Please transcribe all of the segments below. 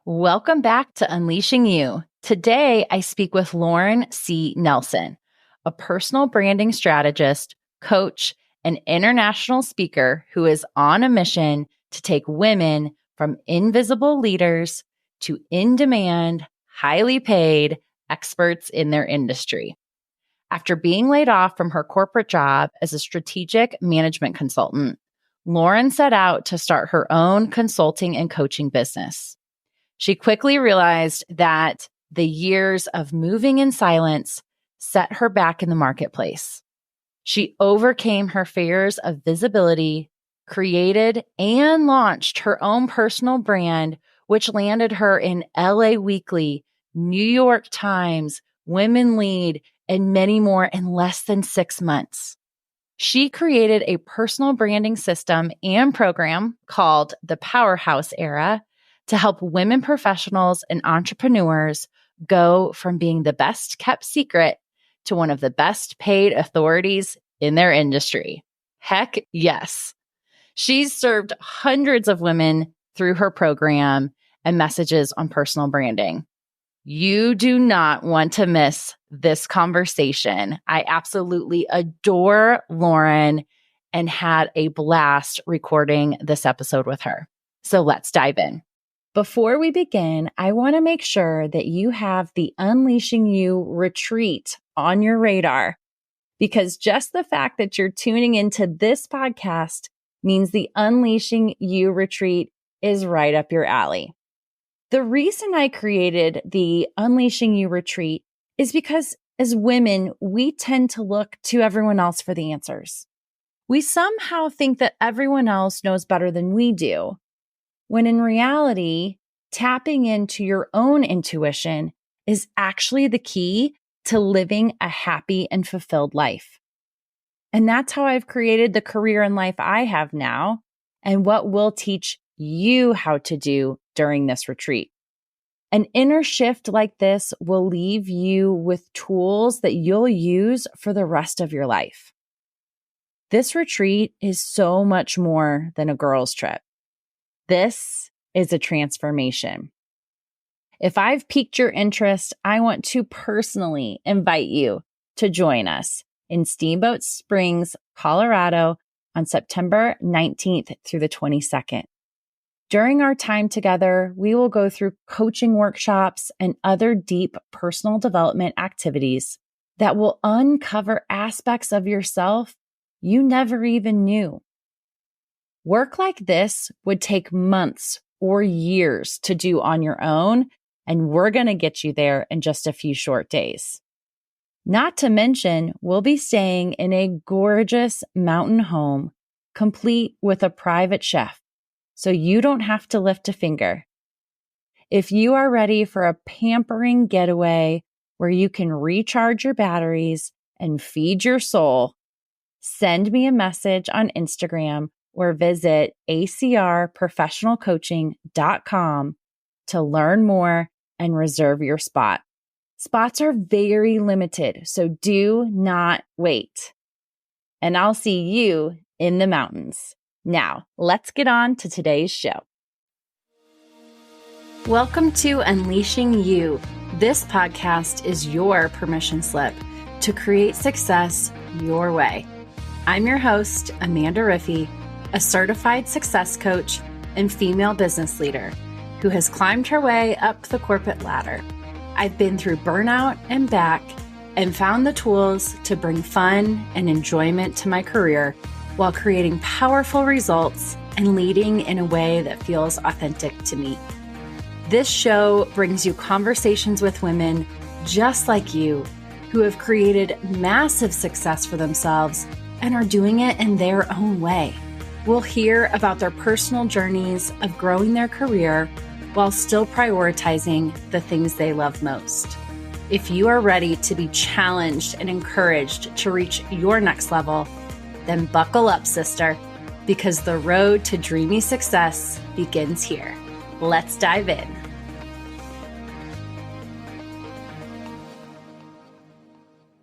Welcome back to Unleashing You. Today, I speak with Lauren C. Nelson, a personal branding strategist, coach, and international speaker who is on a mission to take women from invisible leaders to in-demand, highly paid experts in their industry. After being laid off from her corporate job as a strategic management consultant, Lauren set out to start her own consulting and coaching business. She quickly realized that the years of moving in silence set her back in the marketplace. She overcame her fears of visibility, created and launched her own personal brand, which landed her in LA Weekly, New York Times, Women Lead, and many more in less than 6 months. She created a personal branding system and program called the Powerhouse Era to help women professionals and entrepreneurs go from being the best kept secret to one of the best paid authorities in their industry. Heck yes. She's served hundreds of women through her program and messages on personal branding. You do not want to miss this conversation. I absolutely adore Lauren and had a blast recording this episode with her. So let's dive in. Before we begin, I want to make sure that you have the Unleashing You retreat on your radar, because just the fact that you're tuning into this podcast means the Unleashing You retreat is right up your alley. The reason I created the Unleashing You retreat is because as women, we tend to look to everyone else for the answers. We somehow think that everyone else knows better than we do, when in reality, tapping into your own intuition is actually the key to living a happy and fulfilled life. And that's how I've created the career and life I have now, and what we'll teach you how to do during this retreat. An inner shift like this will leave you with tools that you'll use for the rest of your life. This retreat is so much more than a girls' trip. This is a transformation. If I've piqued your interest, I want to personally invite you to join us in Steamboat Springs, Colorado on September 19th through the 22nd. During our time together, we will go through coaching workshops and other deep personal development activities that will uncover aspects of yourself you never even knew. Work like this would take months or years to do on your own, and we're going to get you there in just a few short days. Not to mention, we'll be staying in a gorgeous mountain home, complete with a private chef, so you don't have to lift a finger. If you are ready for a pampering getaway where you can recharge your batteries and feed your soul, send me a message on Instagram or visit acrprofessionalcoaching.com to learn more and reserve your spot. Spots are very limited, so do not wait. And I'll see you in the mountains. Now, let's get on to today's show. Welcome to Unleashing You. This podcast is your permission slip to create success your way. I'm your host, Amanda Riffey, a certified success coach and female business leader who has climbed her way up the corporate ladder. I've been through burnout and back and found the tools to bring fun and enjoyment to my career while creating powerful results and leading in a way that feels authentic to me. This show brings you conversations with women just like you who have created massive success for themselves and are doing it in their own way. We'll hear about their personal journeys of growing their career while still prioritizing the things they love most. If you are ready to be challenged and encouraged to reach your next level, then buckle up, sister, because the road to dreamy success begins here. Let's dive in.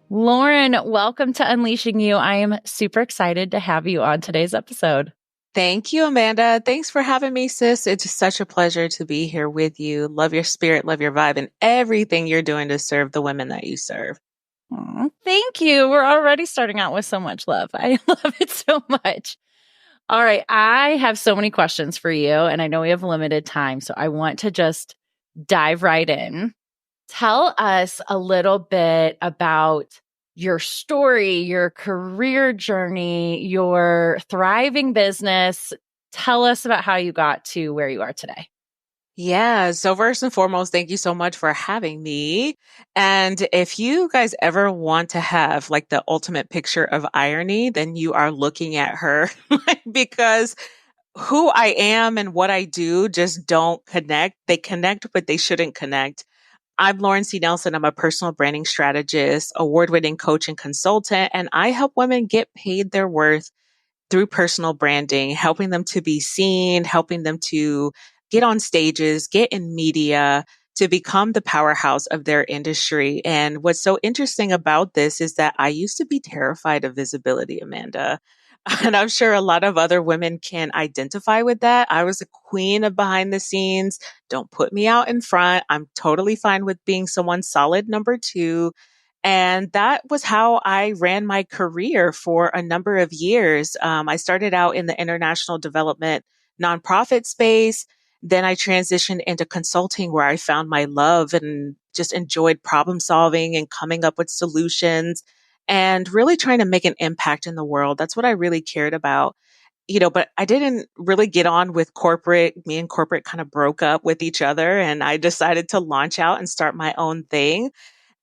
Lauren, welcome to Unleashing You. I am super excited to have you on today's episode. Thank you, Amanda. Thanks for having me, sis. It's such a pleasure to be here with you. Love your spirit, love your vibe, and everything you're doing to serve the women that you serve. Aw, thank you. We're already starting out with so much love. I love it so much. All right. I have so many questions for you, and I know we have limited time. So I want to just dive right in. Tell us a little bit about your story, your career journey, your thriving business. Tell us about how you got to where you are today. Yeah. So first and foremost, thank you so much for having me. And if you guys ever want to have like the ultimate picture of irony, then you are looking at her because who I am and what I do just don't connect. They connect, but they shouldn't connect. I'm Lauren C. Nelson. I'm a personal branding strategist, award-winning coach and consultant, and I help women get paid their worth through personal branding, helping them to be seen, helping them to get on stages, get in media, to become the powerhouse of their industry. And what's so interesting about this is that I used to be terrified of visibility, Amanda. And I'm sure a lot of other women can identify with that. I was a queen of behind the scenes. Don't put me out in front. I'm totally fine with being someone's solid number two. And that was how I ran my career for a number of years. I started out in the international development nonprofit space. Then I transitioned into consulting where I found my love and just enjoyed problem solving and coming up with solutions and really trying to make an impact in the world. That's what I really cared about. But I didn't really get on with corporate. Me and corporate kind of broke up with each other and I decided to launch out and start my own thing.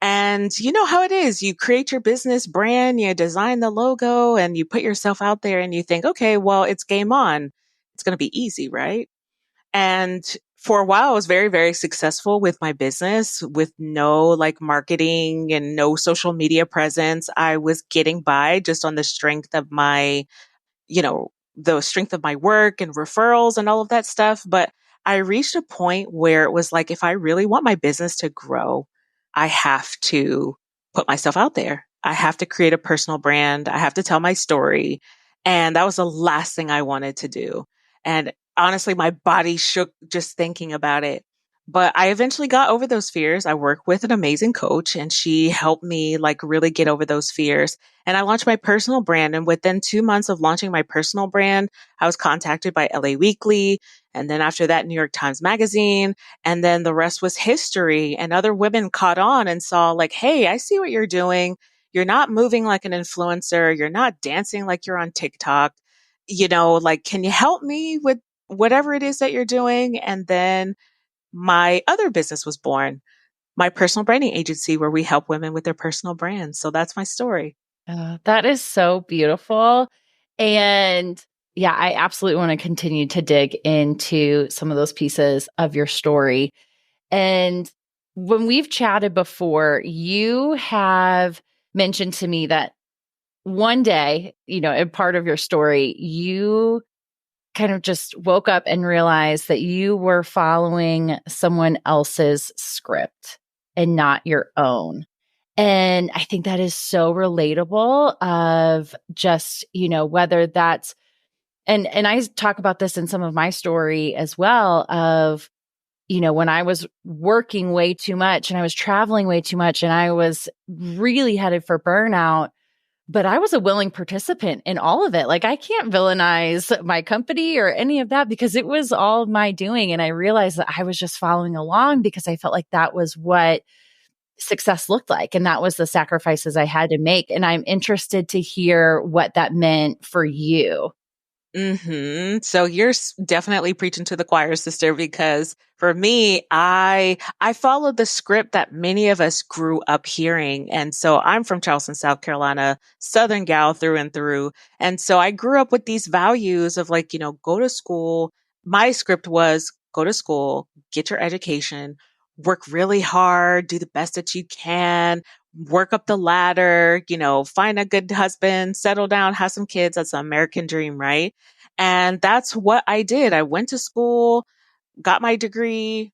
And you know how it is. You create your business brand, you design the logo, and you put yourself out there and you think, okay, well, it's game on. It's going to be easy, right? And for a while, I was very, very successful with my business with no like marketing and no social media presence. I was getting by just on the strength of the strength of my work and referrals and all of that stuff. But I reached a point where it was like, if I really want my business to grow, I have to put myself out there. I have to create a personal brand. I have to tell my story. And that was the last thing I wanted to do. And honestly, my body shook just thinking about it. But I eventually got over those fears. I worked with an amazing coach and she helped me like really get over those fears. And I launched my personal brand. And within 2 months of launching my personal brand, I was contacted by LA Weekly. And then after that, New York Times Magazine. And then the rest was history. And other women caught on and saw like, hey, I see what you're doing. You're not moving like an influencer. You're not dancing like you're on TikTok. Like, can you help me with whatever it is that you're doing? And then my other business was born, my personal branding agency, where we help women with their personal brands. So that's my story. That is so beautiful. And yeah, I absolutely want to continue to dig into some of those pieces of your story. And when we've chatted before, you have mentioned to me that one day, a part of your story, you kind of just woke up and realized that you were following someone else's script and not your own. And I think that is so relatable of just, whether that's and I talk about this in some of my story as well of, when I was working way too much and I was traveling way too much and I was really headed for burnout, but I was a willing participant in all of it. Like I can't villainize my company or any of that because it was all my doing. And I realized that I was just following along because I felt like that was what success looked like. And that was the sacrifices I had to make. And I'm interested to hear what that meant for you. So you're definitely preaching to the choir, sister, because for me, I followed the script that many of us grew up hearing. And so I'm from Charleston, South Carolina, Southern gal through and through. And so I grew up with these values of like, go to school. My script was go to school, get your education, work really hard, do the best that you can, work up the ladder, find a good husband, settle down, have some kids. That's the American dream, right? And that's what I did. I went to school, got my degree,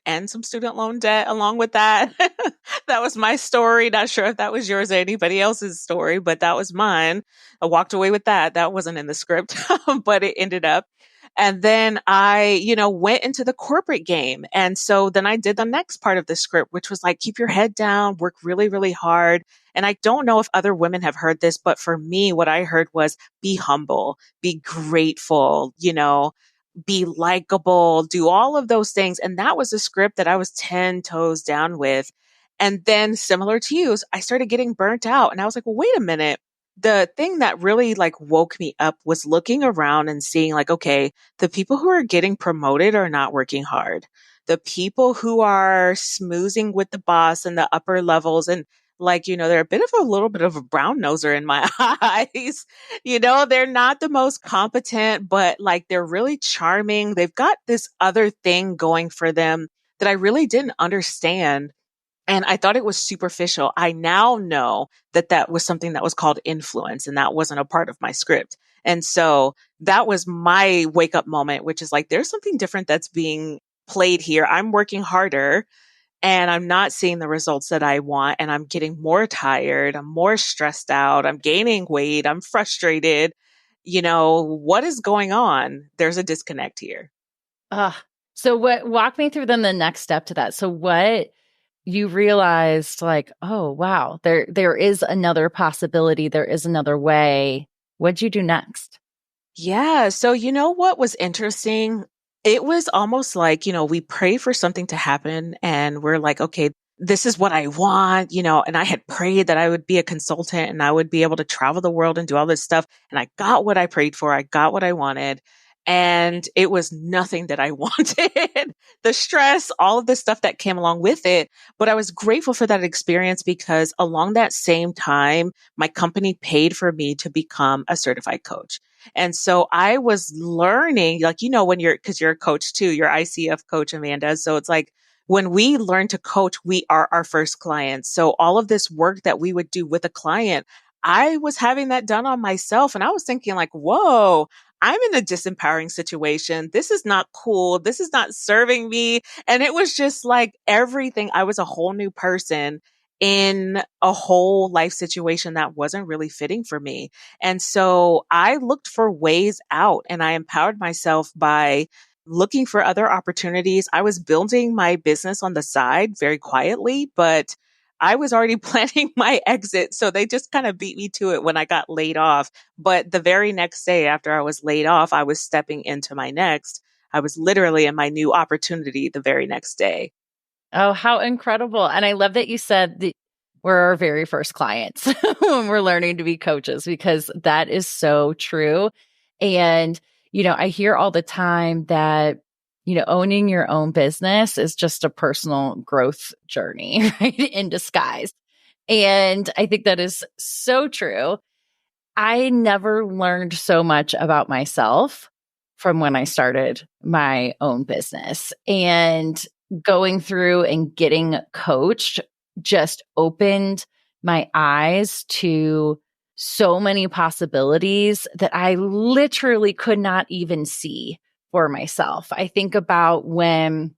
and some student loan debt along with that. That was my story. Not sure if that was yours or anybody else's story, but that was mine. I walked away with that. That wasn't in the script, but it ended up. And then I, went into the corporate game. And so then I did the next part of the script, which was like, keep your head down, work really, really hard. And I don't know if other women have heard this, but for me, what I heard was be humble, be grateful, be likable, do all of those things. And that was a script that I was 10 toes down with. And then similar to you, I started getting burnt out and I was like, well, wait a minute. The thing that really like woke me up was looking around and seeing like, okay, the people who are getting promoted are not working hard. The people who are smoozing with the boss and the upper levels and like, they're a little bit of a brown noser in my eyes. They're not the most competent, but like they're really charming. They've got this other thing going for them that I really didn't understand. And I thought it was superficial. I now know that that was something that was called influence and that wasn't a part of my script. And so that was my wake up moment, which is like, there's something different that's being played here. I'm working harder and I'm not seeing the results that I want. And I'm getting more tired. I'm more stressed out. I'm gaining weight. I'm frustrated. What is going on? There's a disconnect here. Uh, so walk me through then the next step to that. So what you realized like, oh, wow, there is another possibility. There is another way. What'd you do next? Yeah. So, what was interesting? It was almost like, we pray for something to happen and we're like, okay, this is what I want, and I had prayed that I would be a consultant and I would be able to travel the world and do all this stuff. And I got what I prayed for. I got what I wanted. And it was nothing that I wanted. The stress, all of the stuff that came along with it. But I was grateful for that experience because along that same time, my company paid for me to become a certified coach. And so I was learning, like, cause you're a coach too, you're ICF coach, Amanda. So it's like, when we learn to coach, we are our first clients. So all of this work that we would do with a client, I was having that done on myself. And I was thinking like, whoa, I'm in a disempowering situation. This is not cool. This is not serving me. And it was just like everything. I was a whole new person in a whole life situation that wasn't really fitting for me. And so I looked for ways out and I empowered myself by looking for other opportunities. I was building my business on the side very quietly, but I was already planning my exit. So they just kind of beat me to it when I got laid off. But the very next day after I was laid off, I was stepping into my next. I was literally in my new opportunity the very next day. Oh, how incredible. And I love that you said that we're our very first clients when we're learning to be coaches, because that is so true. And, I hear all the time that, owning your own business is just a personal growth journey, right? In disguise. And I think that is so true. I never learned so much about myself from when I started my own business. And going through and getting coached just opened my eyes to so many possibilities that I literally could not even see for myself. I think about when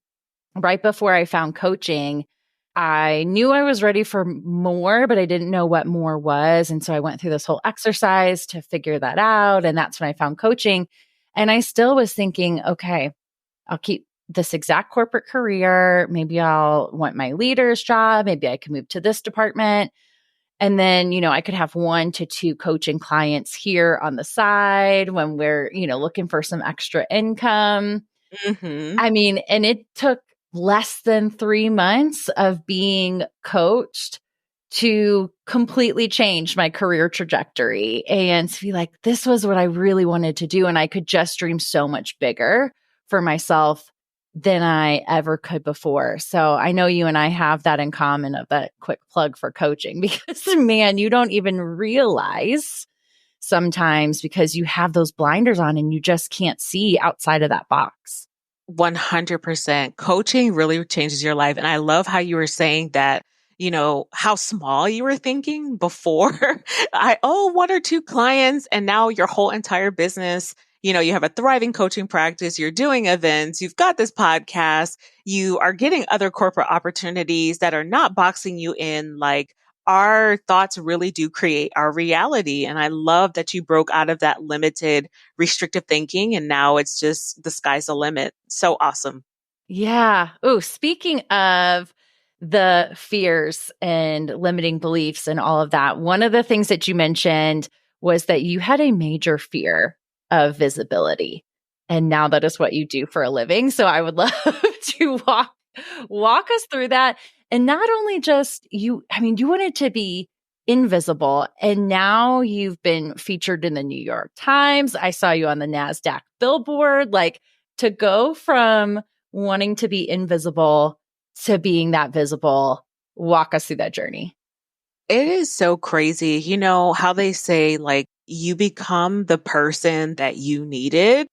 right before I found coaching, I knew I was ready for more, but I didn't know what more was. And so I went through this whole exercise to figure that out. And that's when I found coaching. And I still was thinking, okay, I'll keep this exact corporate career. Maybe I'll want my leader's job. Maybe I can move to this department. And then, I could have 1 to 2 coaching clients here on the side when we're, looking for some extra income. Mm-hmm. I mean, and it took less than 3 months of being coached to completely change my career trajectory and to be like, this was what I really wanted to do. And I could just dream so much bigger for myself than I ever could before. So I know you and I have that in common, of that quick plug for coaching, because man, you don't even realize sometimes because you have those blinders on and you just can't see outside of that box. 100%. Coaching really changes your life. And I love how you were saying that, how small you were thinking before. 1 or 2 clients and now your whole entire business, You have a thriving coaching practice, you're doing events, you've got this podcast, you are getting other corporate opportunities that are not boxing you in. Like, our thoughts really do create our reality. And I love that you broke out of that limited, restrictive thinking. And now it's just the sky's the limit. So awesome. Yeah. Oh, speaking of the fears and limiting beliefs and all of that, one of the things that you mentioned was that you had a major fear of visibility. And now that is what you do for a living. So I would love to walk us through that. And not only just you, I mean, you wanted to be invisible, and now you've been featured in the New York Times. I saw you on the NASDAQ billboard. Like, to go from wanting to be invisible to being that visible, walk us through that journey. It is so crazy. You know how they say, like, you become the person that you needed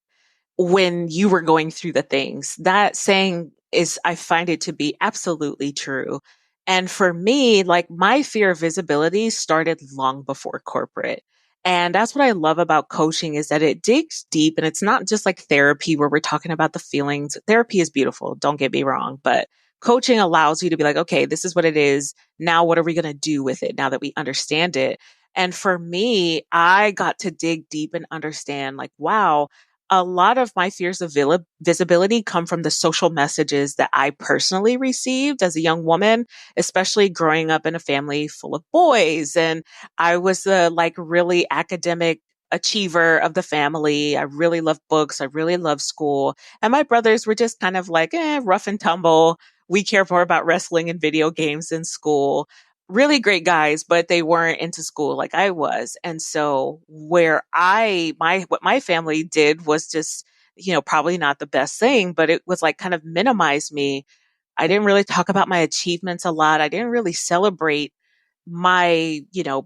when you were going through the things. That saying is, I find it to be absolutely true. And for me, like, my fear of visibility started long before corporate. And that's what I love about coaching, is that it digs deep, and it's not just like therapy where we're talking about the feelings. Therapy is beautiful. Don't get me wrong, but coaching allows you to be like, okay, this is what it is. Now, what are we going to do with it now that we understand it? And for me, I got to dig deep and understand, like, wow, a lot of my fears of visibility come from the social messages that I personally received as a young woman, especially growing up in a family full of boys. And I was the, like, really academic achiever of the family. I really loved books. I really loved school. And my brothers were just kind of like, rough and tumble. We care more about wrestling and video games than school. Really great guys, but they weren't into school like I was. And so what my family did was just, probably not the best thing, but it was like kind of minimize me. I didn't really talk about my achievements a lot. I didn't really celebrate my,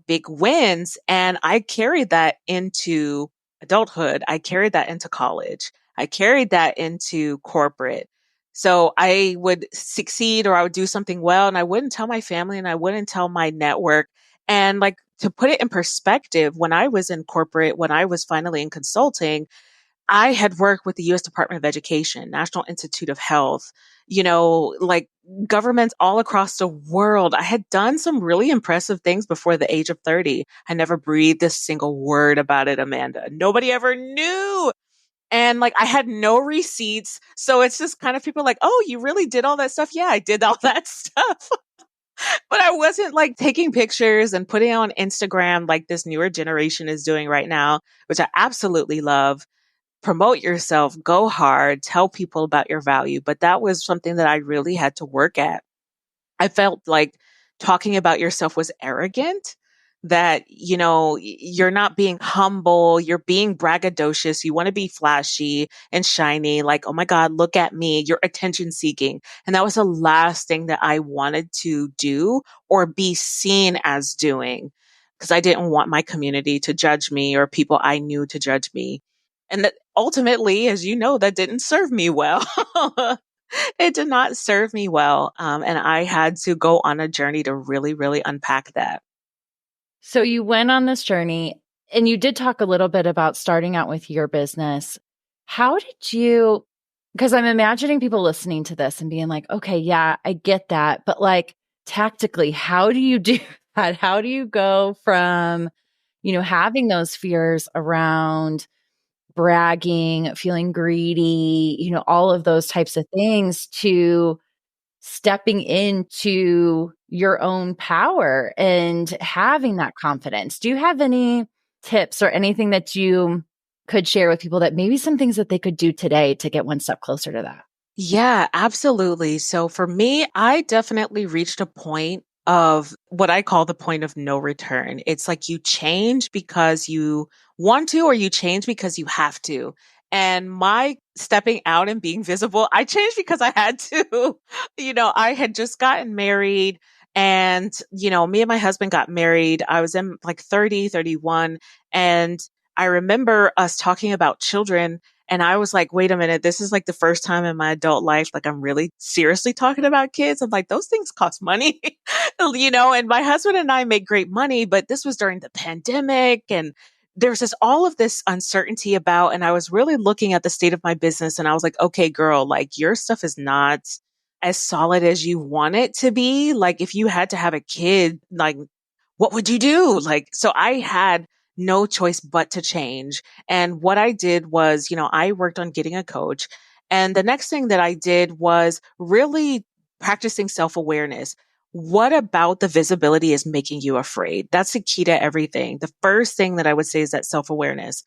big wins. And I carried that into adulthood. I carried that into college. I carried that into corporate. So I would succeed or I would do something well, and I wouldn't tell my family and I wouldn't tell my network. And, like, to put it in perspective, when I was in corporate, when I was finally in consulting, I had worked with the US Department of Education, National Institute of Health, like, governments all across the world. I had done some really impressive things before the age of 30. I never breathed a single word about it, Amanda. Nobody ever knew. And, like, I had no receipts. So it's just kind of people like, oh, you really did all that stuff? Yeah, I did all that stuff. But I wasn't, like, taking pictures and putting it on Instagram like this newer generation is doing right now, which I absolutely love. Promote yourself, go hard, tell people about your value. But that was something that I really had to work at. I felt like talking about yourself was arrogant, that, you're not being humble, you're being braggadocious. You want to be flashy and shiny, like, oh my God, look at me, you're attention seeking. And that was the last thing that I wanted to do or be seen as doing, because I didn't want my community to judge me or people I knew to judge me. And that ultimately, as you know, that didn't serve me well. It did not serve me well. And I had to go on a journey to really, really unpack that. So you went on this journey, and you did talk a little bit about starting out with your business. How did you, because I'm imagining people listening to this and being like, okay, yeah, I get that. But, like, tactically, how do you do that? How do you go from, having those fears around bragging, feeling greedy, all of those types of things, to stepping into your own power and having that confidence? Do you have any tips or anything that you could share with people, that maybe some things that they could do today to get one step closer to that? Yeah, absolutely. So for me, I definitely reached a point of what I call the point of no return. It's like you change because you want to, or you change because you have to. And my stepping out and being visible, I changed because I had to. I had just gotten married, and, me and my husband got married. I was in like 30, 31. And I remember us talking about children, and I was like, wait a minute, this is like the first time in my adult life, like, I'm really seriously talking about kids. I'm like, those things cost money, and my husband and I make great money, but this was during the pandemic, and there's this all of this uncertainty about, and I was really looking at the state of my business and I was like, okay, girl, like your stuff is not as solid as you want it to be. Like if you had to have a kid, like what would you do? Like, so I had no choice but to change. And what I did was, I worked on getting a coach. And the next thing that I did was really practicing self-awareness. What about the visibility is making you afraid? That's the key to everything. The first thing that I would say is that self-awareness.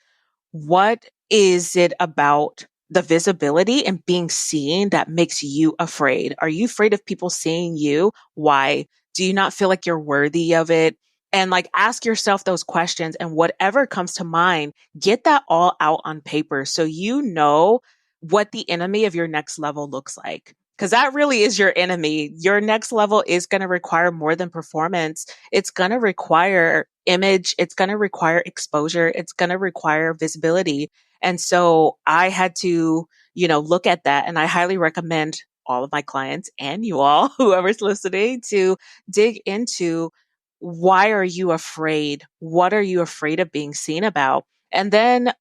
What is it about the visibility and being seen that makes you afraid? Are you afraid of people seeing you? Why? Do you not feel like you're worthy of it? And like ask yourself those questions, and whatever comes to mind, get that all out on paper so you know what the enemy of your next level looks like. Because that really is your enemy. Your next level is going to require more than performance. It's going to require image. It's going to require exposure. It's going to require visibility. And so I had to, look at that. And I highly recommend all of my clients and you all, whoever's listening, to dig into why are you afraid? What are you afraid of being seen about? And then,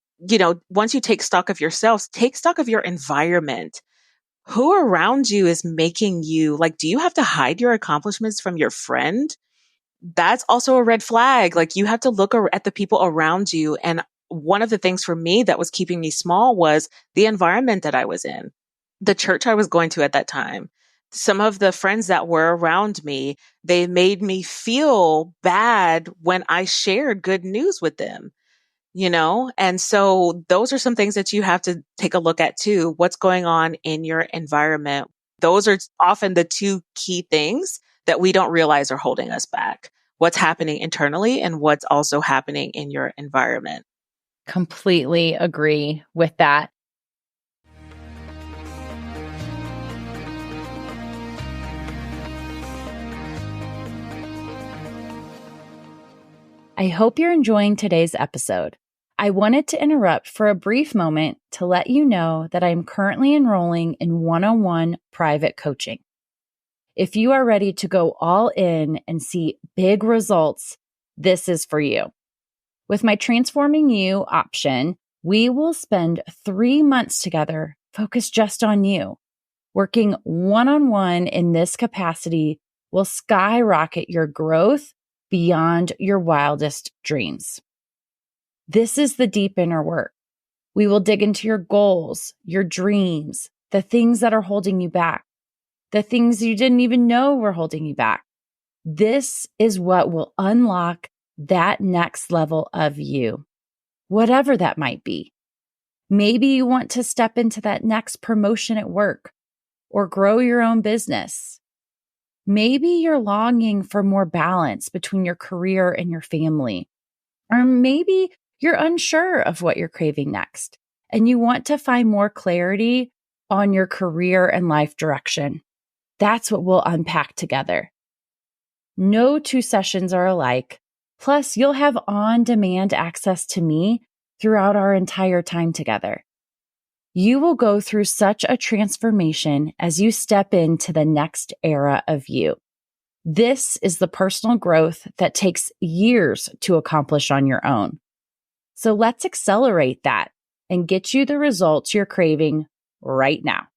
once you take stock of yourselves, take stock of your environment. Who around you is making you like, do you have to hide your accomplishments from your friend? That's also a red flag. Like you have to look at the people around you. And one of the things for me that was keeping me small was the environment that I was in, the church I was going to at that time. Some of the friends that were around me, they made me feel bad when I shared good news with them. And so those are some things that you have to take a look at too. What's going on in your environment? Those are often the two key things that we don't realize are holding us back. What's happening internally and what's also happening in your environment. Completely agree with that. I hope you're enjoying today's episode. I wanted to interrupt for a brief moment to let you know that I'm currently enrolling in one-on-one private coaching. If you are ready to go all in and see big results, this is for you. With my Transforming You option, we will spend 3 months together focused just on you. Working one-on-one in this capacity will skyrocket your growth beyond your wildest dreams. This is the deep inner work. We will dig into your goals, your dreams, the things that are holding you back, the things you didn't even know were holding you back. This is what will unlock that next level of you, whatever that might be. Maybe you want to step into that next promotion at work or grow your own business. Maybe you're longing for more balance between your career and your family. Or maybe you're unsure of what you're craving next and you want to find more clarity on your career and life direction. That's what we'll unpack together. No 2 sessions are alike. Plus, you'll have on-demand access to me throughout our entire time together. You will go through such a transformation as you step into the next era of you. This is the personal growth that takes years to accomplish on your own. So let's accelerate that and get you the results you're craving right now.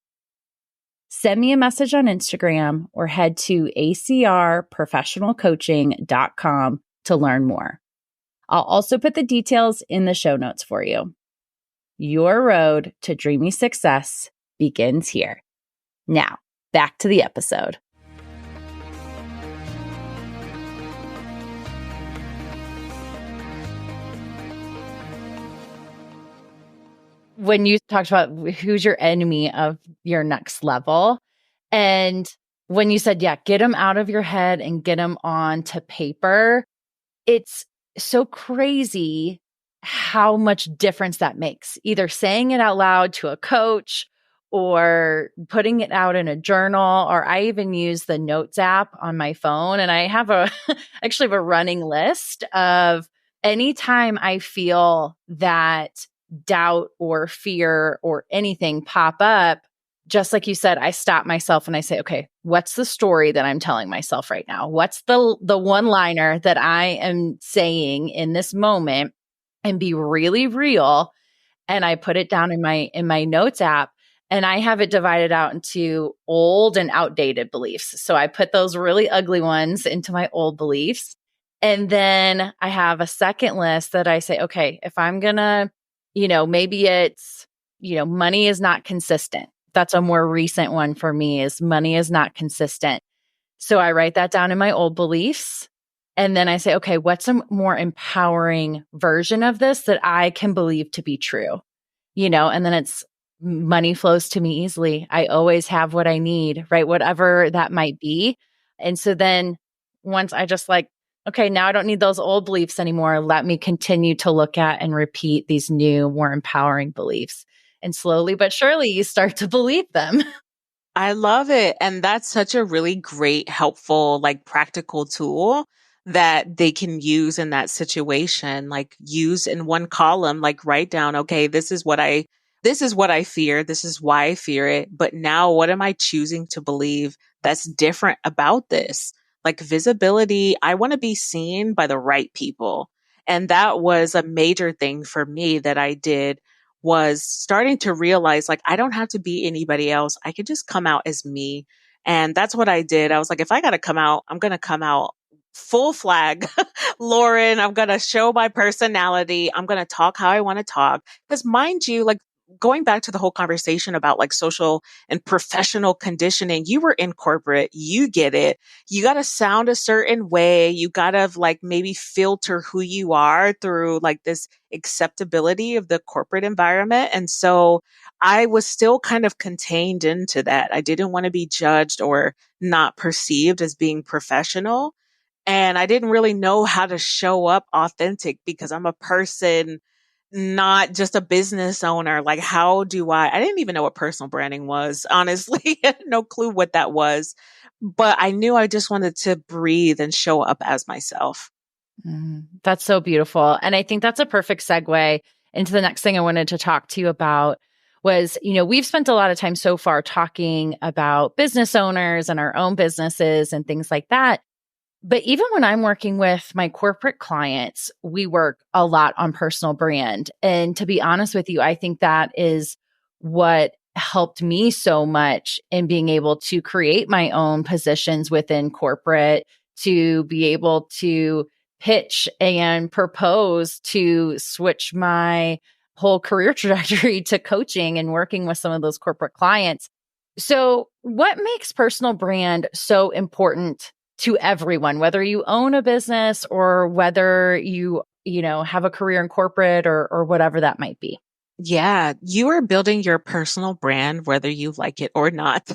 Send me a message on Instagram or head to acrprofessionalcoaching.com to learn more. I'll also put the details in the show notes for you. Your road to dreamy success begins here. Now, back to the episode. When you talked about who's your enemy of your next level, and when you said, get them out of your head and get them onto paper, it's so crazy how much difference that makes. Either saying it out loud to a coach or putting it out in a journal, or I even use the Notes app on my phone. And I have actually have a running list of anytime I feel that doubt or fear or anything pop up, just like you said, I stop myself and I say, okay, what's the story that I'm telling myself right now? What's the one-liner that I am saying in this moment and be really real. And I put it down in my notes app, and I have it divided out into old and outdated beliefs. So I put those really ugly ones into my old beliefs. And then I have a second list that I say, okay, if I'm going to, maybe it's, money is not consistent. That's a more recent one for me, is money is not consistent. So I write that down in my old beliefs. And then I say, okay, what's a more empowering version of this that I can believe to be true? And then it's money flows to me easily. I always have what I need, right? Whatever that might be. And so then once I just like, okay, now I don't need those old beliefs anymore. Let me continue to look at and repeat these new, more empowering beliefs. And slowly but surely you start to believe them. I love it. And that's such a really great, helpful, like practical tool that they can use in that situation. Like use in one column, like write down, okay, this is what I fear. This is why I fear it. But now what am I choosing to believe that's different about this? Like visibility. I want to be seen by the right people. And that was a major thing for me that I did, was starting to realize like I don't have to be anybody else. I could just come out as me. And that's what I did. I was like, if I got to come out, I'm going to come out full flag, Lauren. I'm going to show my personality. I'm going to talk how I want to talk. Because mind you, like going back to the whole conversation about like social and professional conditioning, you were in corporate, you get it. You got to sound a certain way. You got to like maybe filter who you are through like this acceptability of the corporate environment. And so I was still kind of contained into that. I didn't want to be judged or not perceived as being professional. And I didn't really know how to show up authentic because I'm a person, not just a business owner. Like, how do I didn't even know what personal branding was, honestly. I had no clue what that was. But I knew I just wanted to breathe and show up as myself. That's so beautiful. And I think that's a perfect segue into the next thing I wanted to talk to you about was, we've spent a lot of time so far talking about business owners and our own businesses and things like that. But even when I'm working with my corporate clients, we work a lot on personal brand. And to be honest with you, I think that is what helped me so much in being able to create my own positions within corporate, to be able to pitch and propose to switch my whole career trajectory to coaching and working with some of those corporate clients. So, what makes personal brand so important to everyone, whether you own a business or whether you have a career in corporate or whatever that might be? Yeah, you are building your personal brand, whether you like it or not.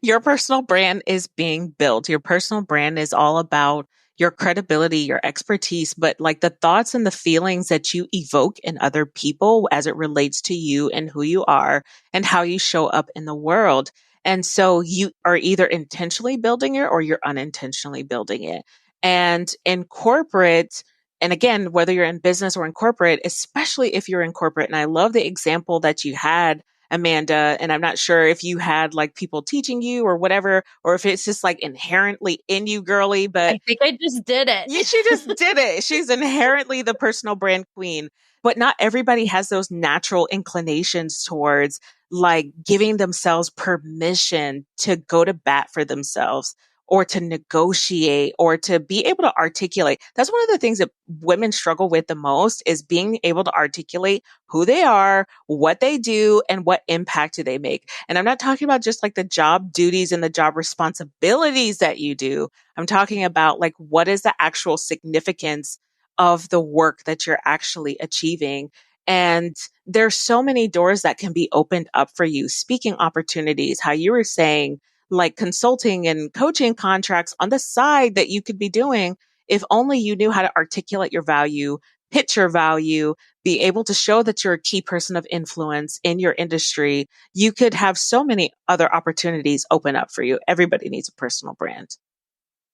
Your personal brand is being built. Your personal brand is all about your credibility, your expertise, but like the thoughts and the feelings that you evoke in other people as it relates to you and who you are and how you show up in the world. And so you are either intentionally building it or you're unintentionally building it. And in corporate, and again, whether you're in business or in corporate, especially if you're in corporate, and I love the example that you had, Amanda, and I'm not sure if you had like people teaching you or whatever, or if it's just like inherently in you, girly, but I think I just did it. she just did it. She's inherently the personal brand queen. But not everybody has those natural inclinations towards like giving themselves permission to go to bat for themselves or to negotiate or to be able to articulate. That's one of the things that women struggle with the most, is being able to articulate who they are, what they do, and what impact do they make. And I'm not talking about just like the job duties and the job responsibilities that you do. I'm talking about like, what is the actual significance of the work that you're actually achieving? And there's so many doors that can be opened up for you. Speaking opportunities, how you were saying, like consulting and coaching contracts on the side that you could be doing if only you knew how to articulate your value, pitch your value, be able to show that you're a key person of influence in your industry. You could have so many other opportunities open up for you. Everybody needs a personal brand.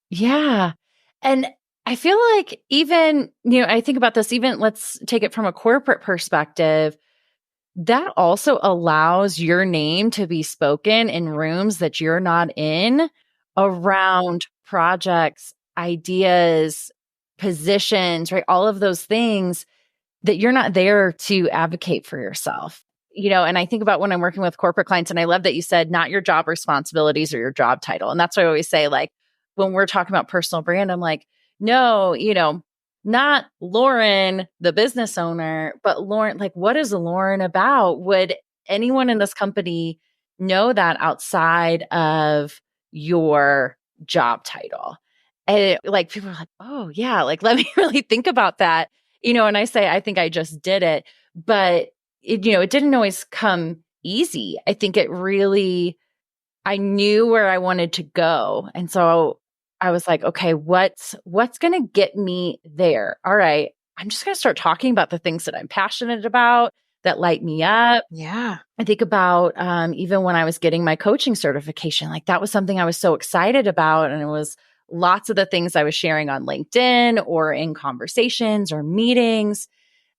Yeah. And I feel like even, I think about this, even let's take it from a corporate perspective. That also allows your name to be spoken in rooms that you're not in, around projects, ideas, positions, right? All of those things. that you're not there to advocate for yourself. And I think about when I'm working with corporate clients, and I love that you said not your job responsibilities or your job title. And that's what I always say, like, when we're talking about personal brand, I'm like, no, not Lauren, the business owner, but Lauren, like, what is Lauren about? Would anyone in this company know that outside of your job title? And like, people are like, oh, yeah, like, let me really think about that. And I say, I think I just did it, but it didn't always come easy. I think I knew where I wanted to go. And so I was like, okay, what's going to get me there? All right, I'm just going to start talking about the things that I'm passionate about, that light me up. Yeah. I think about even when I was getting my coaching certification, like that was something I was so excited about. And it was lots of the things I was sharing on LinkedIn or in conversations or meetings.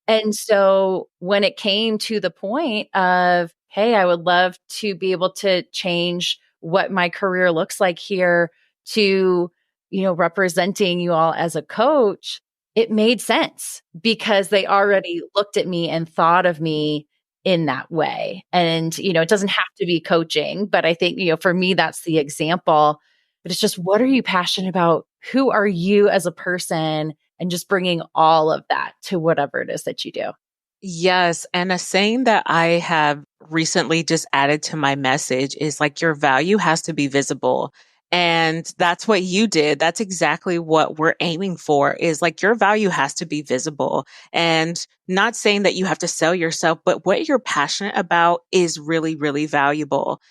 And so when it came to the point of, hey, I would love to be able to change what my career looks like here to, representing you all as a coach, it made sense because they already looked at me and thought of me in that way. And, it doesn't have to be coaching, but I think, for me, that's the example. But it's just, what are you passionate about? Who are you as a person? And just bringing all of that to whatever it is that you do. Yes. And a saying that I have recently just added to my message is like, your value has to be visible. And that's what you did. That's exactly what we're aiming for, is like your value has to be visible, and not saying that you have to sell yourself, but what you're passionate about is really, really valuable.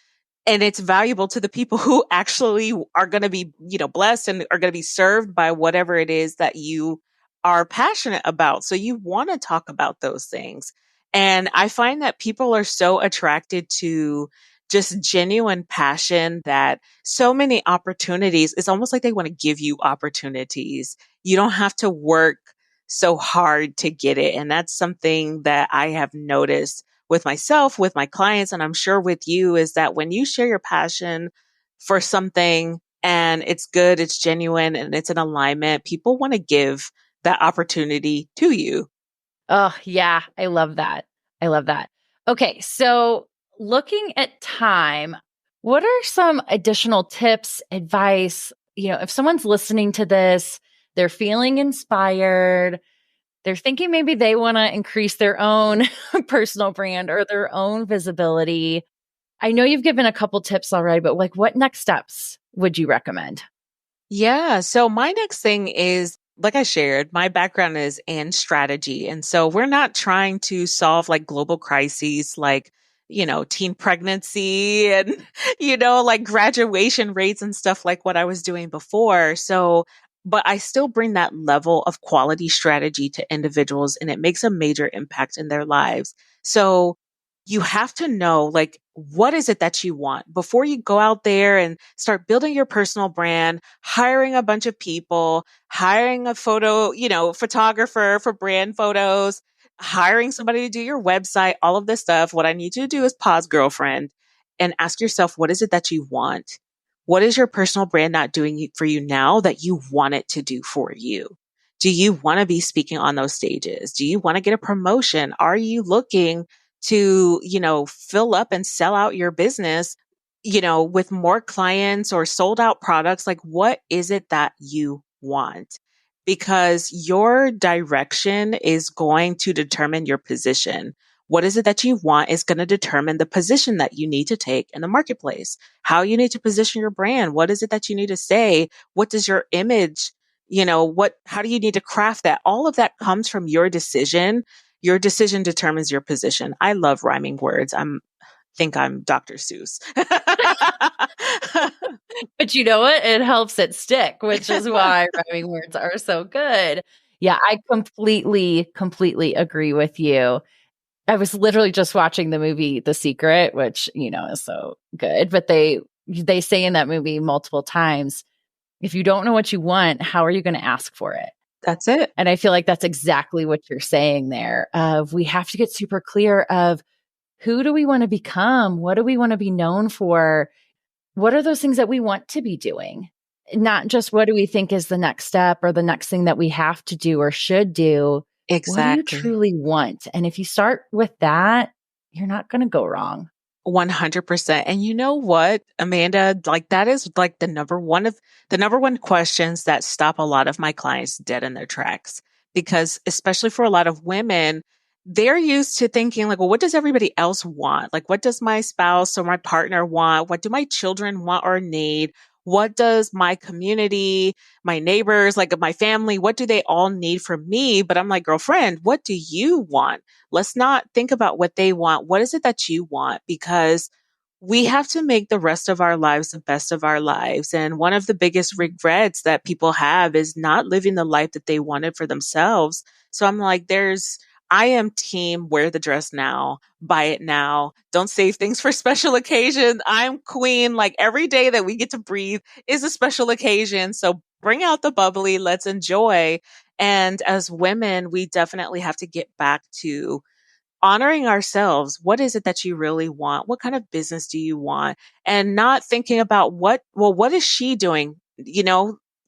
And it's valuable to the people who actually are going to be, blessed and are going to be served by whatever it is that you are passionate about. So you want to talk about those things. And I find that people are so attracted to just genuine passion that so many opportunities, it's almost like they want to give you opportunities. You don't have to work so hard to get it. And that's something that I have noticed with myself, with my clients, and I'm sure with you, is that when you share your passion for something and it's good, it's genuine, and it's in alignment, people want to give that opportunity to you. Oh, yeah. I love that. I love that. Okay. So, looking at time, what are some additional tips, advice? If someone's listening to this, they're feeling inspired, they're thinking maybe they want to increase their own personal brand or their own visibility. I know you've given a couple tips already, but like, what next steps would you recommend? Yeah. So my next thing is, like I shared, my background is in strategy. And so we're not trying to solve like global crises like, teen pregnancy and, like graduation rates and stuff like what I was doing before. So, but I still bring that level of quality strategy to individuals, and it makes a major impact in their lives. So you have to know, like, what is it that you want before you go out there and start building your personal brand, hiring a bunch of people, hiring a photographer for brand photos, hiring somebody to do your website, all of this stuff. What I need you to do is pause, girlfriend, and ask yourself, what is it that you want? What is your personal brand not doing for you now that you want it to do for you? Do you want to be speaking on those stages? Do you want to get a promotion? Are you looking to, fill up and sell out your business, with more clients or sold out products? Like, what is it that you want? Because your direction is going to determine your position. What is it that you want is going to determine the position that you need to take in the marketplace, how you need to position your brand. What is it that you need to say? What does your image, how do you need to craft that? All of that comes from your decision. Your decision determines your position. I love rhyming words. Think I'm Dr. Seuss. But you know what? It helps it stick, which is why rhyming words are so good. Yeah, I completely agree with you. I was literally just watching the movie The Secret, which, is so good, but they say in that movie multiple times, if you don't know what you want, how are you going to ask for it? That's it. And I feel like that's exactly what you're saying there. Of we have to get super clear of who do we want to become? What do we want to be known for? What are those things that we want to be doing? Not just what do we think is the next step or the next thing that we have to do or should do. What do you Exactly. truly want? And if you start with that, you're not going to go wrong. 100%. And you know what, Amanda, like that is like the number one questions that stop a lot of my clients dead in their tracks. Because especially for a lot of women, they're used to thinking like, well, what does everybody else want? Like, what does my spouse or my partner want? What do my children want or need? What does my community, my neighbors, like my family, what do they all need from me? But I'm like, girlfriend, what do you want? Let's not think about what they want. What is it that you want? Because we have to make the rest of our lives the best of our lives. And one of the biggest regrets that people have is not living the life that they wanted for themselves. So I'm like, I am team wear the dress now, buy it now. Don't save things for special occasion. I'm queen. Like every day that we get to breathe is a special occasion. So bring out the bubbly. Let's enjoy. And as women, we definitely have to get back to honoring ourselves. What is it that you really want? What kind of business do you want? And not thinking about what is she doing?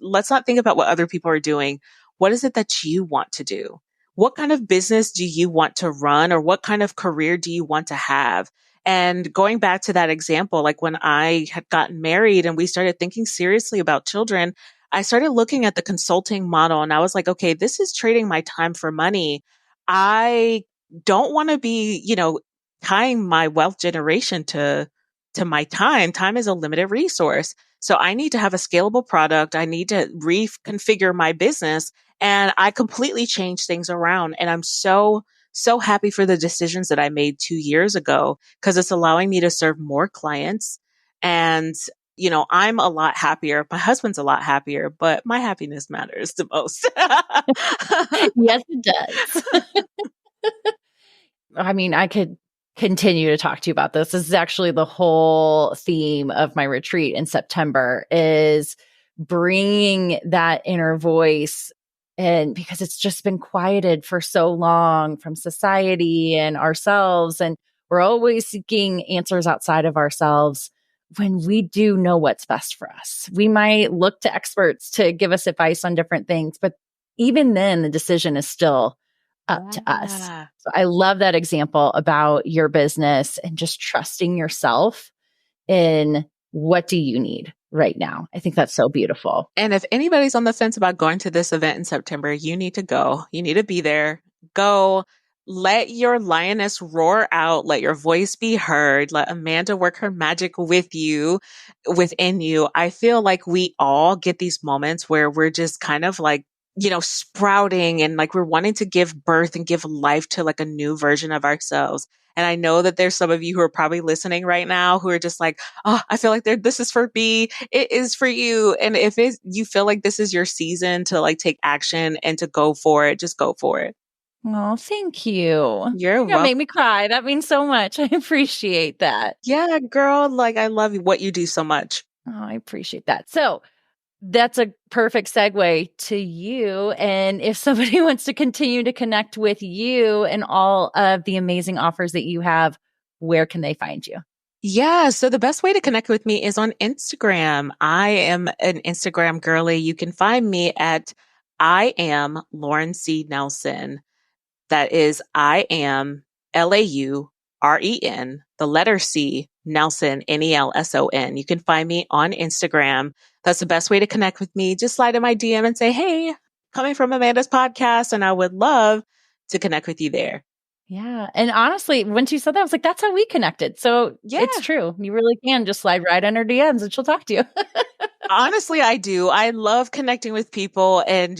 Let's not think about what other people are doing. What is it that you want to do? What kind of business do you want to run or what kind of career do you want to have? And going back to that example, like when I had gotten married and we started thinking seriously about children, I started looking at the consulting model and I was like, okay, this is trading my time for money. I don't want to be, tying my wealth generation to my time. Time is a limited resource. So I need to have a scalable product. I need to reconfigure my business and I completely changed things around. And I'm so happy for the decisions that I made 2 years ago because it's allowing me to serve more clients. And, I'm a lot happier. My husband's a lot happier, but my happiness matters the most. Yes, it does. I mean, I could continue to talk to you about this. This is actually the whole theme of my retreat in September is bringing that inner voice in because it's just been quieted for so long from society and ourselves. And we're always seeking answers outside of ourselves when we do know what's best for us. We might look to experts to give us advice on different things, but even then, the decision is still up to us. Yeah. So I love that example about your business and just trusting yourself in what do you need right now. I think that's so beautiful. And if anybody's on the fence about going to this event in September, you need to go. You need to be there. Go. Let your lioness roar out. Let your voice be heard. Let Amanda work her magic with you, within you. I feel like we all get these moments where we're just kind of like, sprouting and like we're wanting to give birth and give life to like a new version of ourselves. And I know that there's some of you who are probably listening right now who are just like, oh, I feel like this is for me. It is for you. And if you feel like this is your season to like take action and to go for it, just go for it. Oh, thank you. You're You're going to make welcome. me cry. That means so much. I appreciate that. Yeah, girl. Like I love what you do so much. Oh, I appreciate that. So that's a perfect segue to you. And if somebody wants to continue to connect with you and all of the amazing offers that you have, where can they find you? Yeah. So the best way to connect with me is on Instagram. I am an Instagram girly. You can find me at I am Lauren C. Nelson. That is I am LAUREN, the letter C, Nelson, NELSON. You can find me on Instagram. That's the best way to connect with me. Just slide in my DM and say, hey, coming from Amanda's podcast, and I would love to connect with you there. Yeah. And honestly, once you said that, I was like, that's how we connected. So Yeah. it's true. You really can just slide right in her DMs and she'll talk to you. Honestly, I do. I love connecting with people and,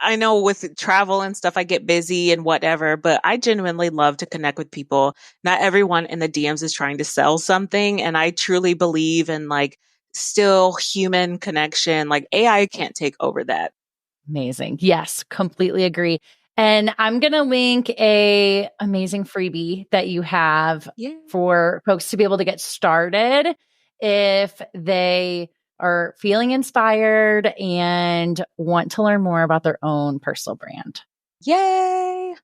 I know with travel and stuff, I get busy and whatever, but I genuinely love to connect with people. Not everyone in the DMs is trying to sell something. And I truly believe in like still human connection. Like AI can't take over that. Amazing. Yes, completely agree. And I'm going to link a amazing freebie that you have Yeah. for folks to be able to get started if they are feeling inspired and want to learn more about their own personal brand. Yay.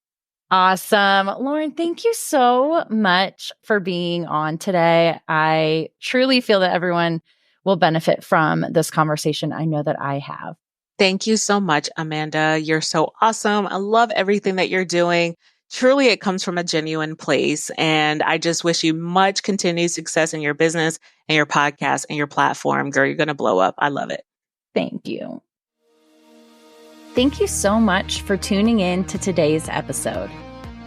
Awesome. Lauren, thank you so much for being on today. I truly feel that everyone will benefit from this conversation. I know that I have. Thank you so much, Amanda. You're so awesome. I love everything that you're doing. Truly, it comes from a genuine place. And I just wish you much continued success in your business and your podcast and your platform. Girl, you're going to blow up. I love it. Thank you. Thank you so much for tuning in to today's episode.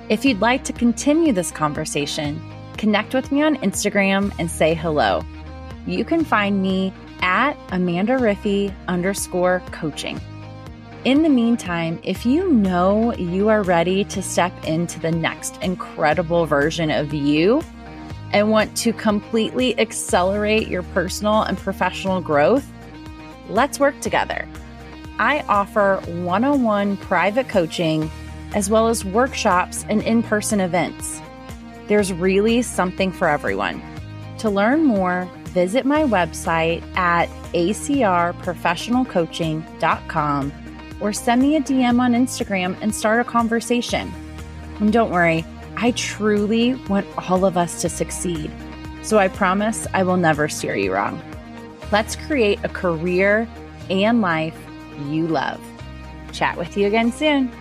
If you'd like to continue this conversation, connect with me on Instagram and say hello. You can find me at AmandaRiffy_coaching. In the meantime, if you know you are ready to step into the next incredible version of you and want to completely accelerate your personal and professional growth, let's work together. I offer one-on-one private coaching as well as workshops and in-person events. There's really something for everyone. To learn more, visit my website at acrprofessionalcoaching.com or send me a DM on Instagram and start a conversation. And don't worry, I truly want all of us to succeed. So I promise I will never steer you wrong. Let's create a career and life you love. Chat with you again soon.